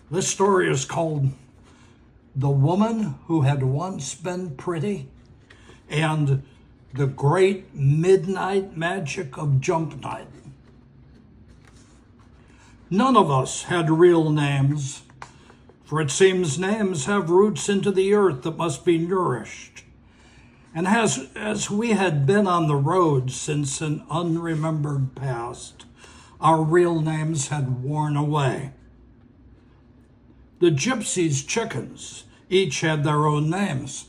This story is called The Woman Who Had Once Been Pretty and the Great Midnight Magic of Jump Night. None of us had real names, for it seems names have roots into the earth that must be nourished. And as we had been on the road since an unremembered past, our real names had worn away. The gypsies' chickens each had their own names,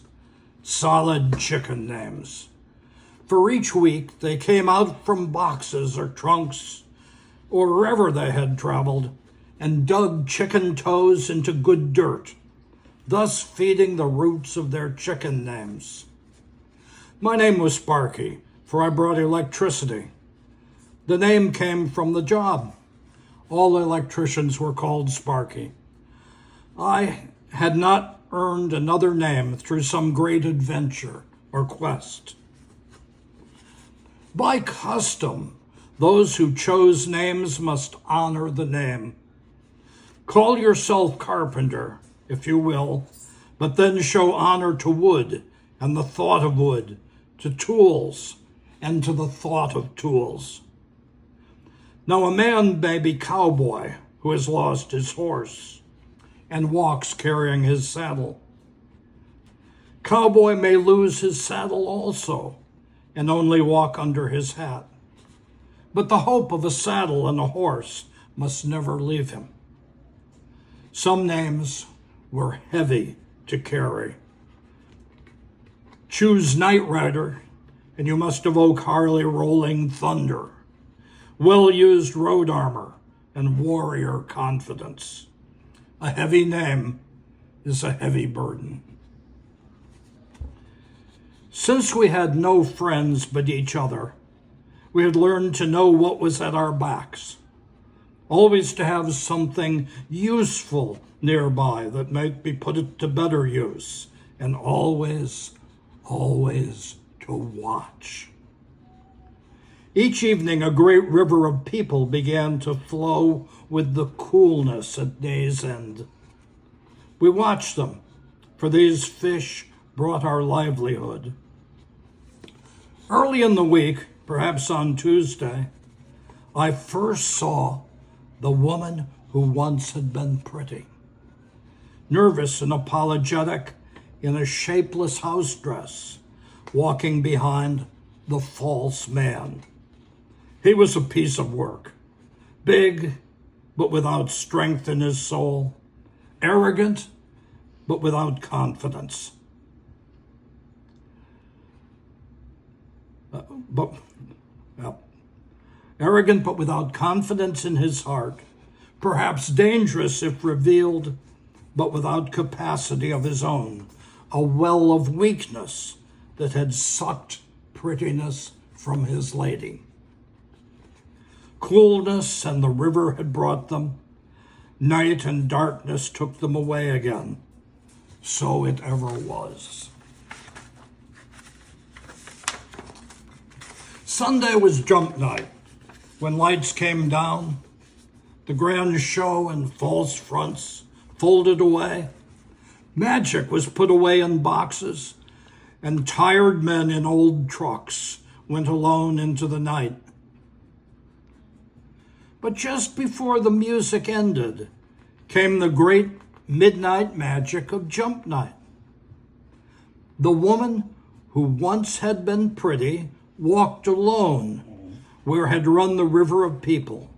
solid chicken names. For each week they came out from boxes or trunks or wherever they had traveled and dug chicken toes into good dirt, thus feeding the roots of their chicken names. My name was Sparky, for I brought electricity. The name came from the job. All electricians were called Sparky. I had not earned another name through some great adventure or quest. By custom, those who chose names must honor the name. Call yourself Carpenter, if you will, but then show honor to wood and the thought of wood, to tools and to the thought of tools. Now a man may be cowboy who has lost his horse and walks carrying his saddle. Cowboy may lose his saddle also and only walk under his hat. But the hope of a saddle and a horse must never leave him. Some names were heavy to carry. Choose Knight Rider, and you must evoke Harley Rolling Thunder, well-used road armor, and warrior confidence. A heavy name is a heavy burden. Since we had no friends but each other, we had learned to know what was at our backs, always to have something useful nearby that might be put to better use, and always to watch. Each evening, a great river of people began to flow with the coolness at day's end. We watched them, for these fish brought our livelihood. Early in the week, perhaps on Tuesday, I first saw the woman who once had been pretty. Nervous and apologetic in a shapeless house dress, walking behind the false man. He was a piece of work, big, but without strength in his soul, arrogant, but without confidence. Arrogant, but without confidence in his heart, perhaps dangerous if revealed, but without capacity of his own, a well of weakness that had sucked prettiness from his lady. Coolness and the river had brought them. Night and darkness took them away again. So it ever was. Sunday was jump night. When lights came down, the grand show and false fronts folded away. Magic was put away in boxes, and tired men in old trucks went alone into the night. But just before the music ended, came the great midnight magic of jump night. The woman who once had been pretty walked alone where had run the river of people,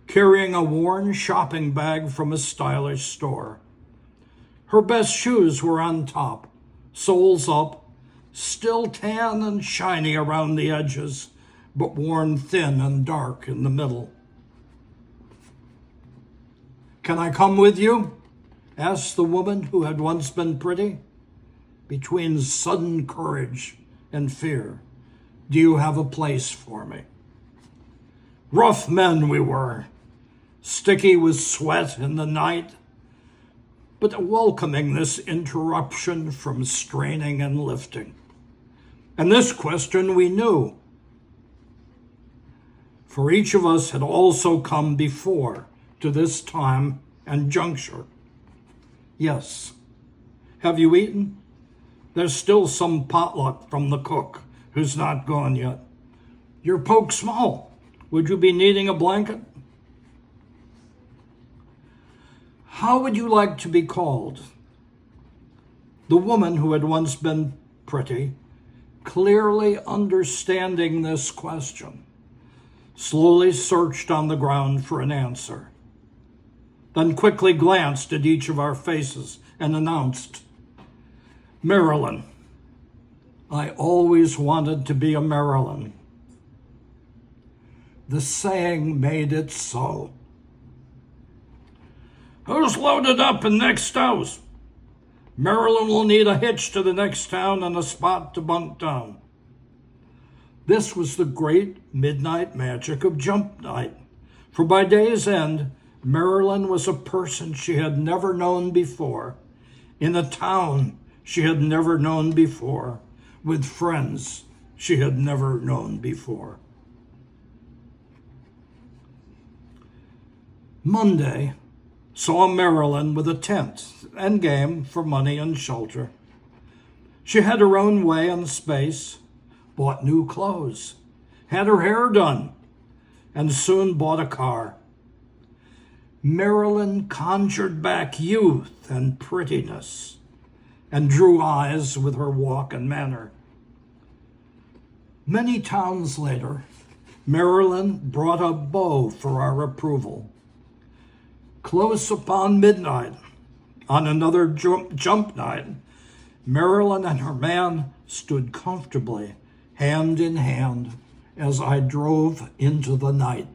carrying a worn shopping bag from a stylish store. Her best shoes were on top, soles up, still tan and shiny around the edges, but worn thin and dark in the middle. "Can I come with you?" asked the woman who had once been pretty. Between sudden courage and fear, "Do you have a place for me?" Rough men we were, sticky with sweat in the night, but welcoming this interruption from straining and lifting. And this question we knew, for each of us had also come before to this time and juncture. Yes. Have you eaten? There's still some potluck from the cook who's not gone yet. You're poke small. Would you be needing a blanket? How would you like to be called? The woman who had once been pretty, clearly understanding this question, slowly searched on the ground for an answer, then quickly glanced at each of our faces and announced, Marilyn. I always wanted to be a Marilyn. The saying made it so. Who's loaded up in next house? Marilyn will need a hitch to the next town and a spot to bunk down. This was the great midnight magic of jump night, for by day's end, Marilyn was a person she had never known before, in a town she had never known before, with friends she had never known before. Monday saw Marilyn with a tent and game for money and shelter. She had her own way and space, bought new clothes, had her hair done, and soon bought a car. Marilyn conjured back youth and prettiness and drew eyes with her walk and manner. Many towns later, Marilyn brought a bow for our approval. Close upon midnight, on another jump night, Marilyn and her man stood comfortably, hand in hand, as I drove into the night.